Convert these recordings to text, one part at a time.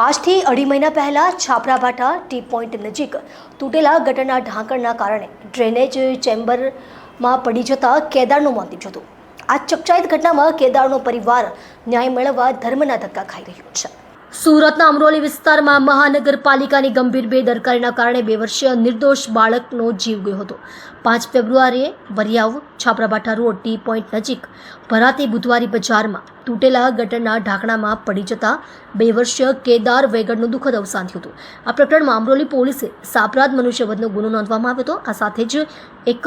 આજથી અઢી મહિના પહેલા છાપરાભાઠા ટી પોઈન્ટ નજીક તૂટેલા ગટરના ઢાંકણના કારણે ડ્રેનેજ ચેમ્બરમાં પડી જતા કેદારનું મોત નીપજ્યું હતું. આ ચકચારિત ઘટનામાં કેદારનો પરિવાર ન્યાય મેળવવા ધર્મના ધક્કા ખાઈ રહ્યો છે. સુરતના અમરોલી વિસ્તારમાં મહાનગરપાલિકાની ગંભીર બેદરકારીના કારણે 2 વર્ષીય નિર્દોષ બાળકનો જીવ ગયો હતો. 5 ફેબ્રુઆરીએ Variyav Chhaprabhatha road T point નજીક ભરાતી બુધવારી બજારમાં તૂટેલા ગટરના ઢાંકણામાં પડી જતા 2 વર્ષીય કેદાર વેગડનું દુઃખદ અવસાન થયું હતું. આ પ્રકરણમાં અમરોલી પોલીસે સાપરાધ મનુષ્યવધનો ગુનો નોંધવામાં આવ્યો હતો. આ સાથે જ એક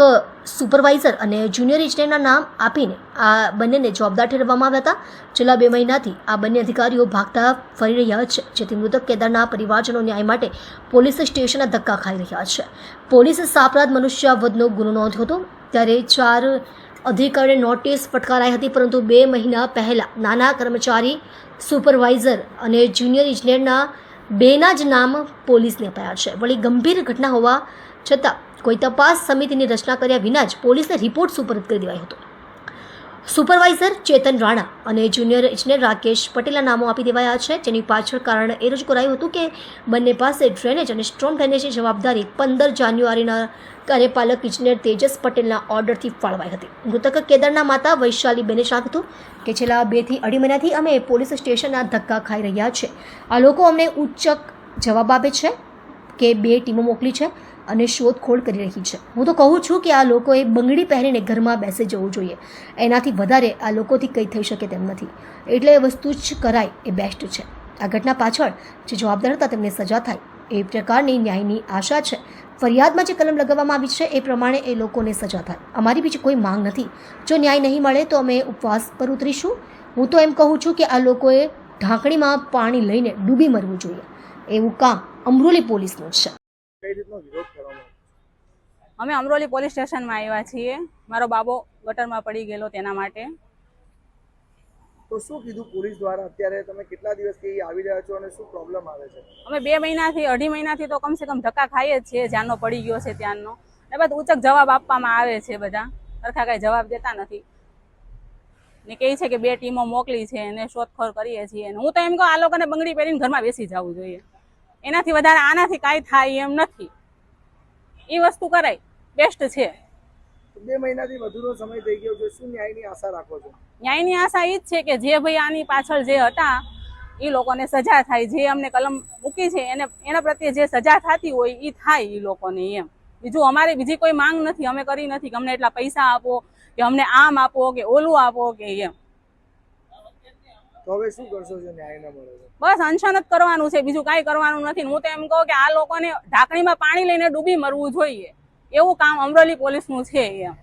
સુપરવાઇઝર અને જુનિયર ઇજનેરના નામ આપીને આ બંનેને જવાબદાર ઠેરવવામાં આવ્યા હતા. છેલ્લા 2 મહિનાથી આ બંને અધિકારીઓ ભાગતા ફરી રહ્યા છે, જેથી મૃતક કેદારના પરિવારજનો ન્યાય માટે પોલીસ સ્ટેશનના ધક્કા ખાઈ રહ્યા છે. પોલીસે સાપરાધ મનુષ્યવધનો ગુનો નોંધ્યો હતો. ત્યારે 4 અધિકારીને નોટિસ ફટકારાઈ હતી, પરંતુ 2 મહિના પહેલા નાના કર્મચારી, સુપરવાઇઝર અને જુનિયર ઇજનેરના 2ના જ નામ પોલીસને અપાયા છે. વળી ગંભીર ઘટના હોવા છતાં કોઈ તપાસ સમિતિની રચના કર્યા વિના જ પોલીસને રિપોર્ટ સુપરત કરી દેવાયો હતો. સુપરવાઇઝર ચેતન રાણા અને જુનિયર ઇજનેર રાકેશ પટેલના નામો આપી દેવાયા છે, જેની પાછળ કારણ એ રજૂ કરાયું હતું કે બંને પાસે ડ્રેનેજ અને સ્ટ્રોમ ડ્રેનેજની જવાબદારી 15 જાન્યુઆરીના કાર્યપાલક ઇજનેર તેજસ પટેલના ઓર્ડરથી ફાળવાઈ હતી. મૃતક કેદારના માતા વૈશાલીબેને જણાવ્યું હતું કે છેલ્લા 2 થી અઢી મહિનાથી અમે પોલીસ સ્ટેશનના ધક્કા ખાઈ રહ્યા છે. આ લોકો અમને ઉચ્ચક જવાબ આપે છે કે 2 ટીમો મોકલી છે અને શોધખોળ કરી રહી છે. હું તો કહું છું કે આ લોકોએ બંગડી પહેરીને ઘરમાં બેસી જવું જોઈએ. એનાથી વધારે આ લોકોથી કંઈ થઈ શકે તેમ નથી. એટલે એ વસ્તુ જ કરાય એ બેસ્ટ છે. આ ઘટના પાછળ જે જવાબદાર હતા તેમને સજા થાય એ પ્રકારની ન્યાયની આશા છે. ફરિયાદમાં જે કલમ લગાવવામાં આવી છે એ પ્રમાણે એ લોકોને સજા થાય. અમારી બીજી કોઈ માંગ નથી. જો ન્યાય નહીં મળે તો અમે ઉપવાસ પર ઉતરીશું. હું તો એમ કહું છું કે આ લોકોએ ઢાંકણીમાં પાણી લઈને ડૂબી મરવું જોઈએ. એવું કામ અમરોલી પોલીસનું છે. અમે અમરોલી પોલીસ સ્ટેશનમાં આવ્યા છીએ. મારો બાબો ગટરમાં પડી ગયેલો તેના માટે. તો શું કીધું પોલીસ દ્વારા? અત્યારે તમે કેટલા દિવસથી આવી રહ્યા છો અને શું પ્રોબ્લેમ આવે છે? અમે 2 મહિનાથી અઢી મહિનાથી તો કમસે કમ ધક્કા ખાઈએ જ છીએ. જ્યાંનો પડી ગયો છે ત્યાંનો ને બધું ઉચક જવાબ આપવામાં આવે છે. બધા સરખા કાંઈ જવાબ દેતા નથી ને કહે છે કે 2 ટીમો મોકલી છે અને શોધખોળ કરીએ છીએ. હું તો એમ કહું આ લોકોને બંગડી પહેરીને ઘરમાં બેસી જવું જોઈએ. એનાથી વધારે આનાથી કાંઈ થાય એમ નથી. એ વસ્તુ કરાય બેસ્ટ છે. 2 મહિનાથી વધુનો સમય થઈ ગયો છે. શું ન્યાયની આશા રાખો છો? ન્યાયની આશા એ જ છે કે જે ભાઈ આની પાછળ જે હતા એ લોકોને સજા થાય. જે અમને કલમ મૂકી છે એના પ્રત્યે જે સજા થતી હોય એ થાય એ લોકોને. એમ બીજું અમારે બીજી કોઈ માંગ નથી. અમે કરી નથી કે અમને એટલા પૈસા આપો કે અમને આમ આપો કે ઓલું આપો કે એમ. તો હવે શું કરશો જો ન્યાય ન મળે? બસ અનશન જ કરવાનું છે, બીજું કાંઈ કરવાનું નથી. હું તો એમ કહું કે આ લોકોને ઢાંકણીમાં પાણી લઈને ડૂબી મરવું જોઈએ. એવું કામ અમરોલી પોલીસનું છે એમ.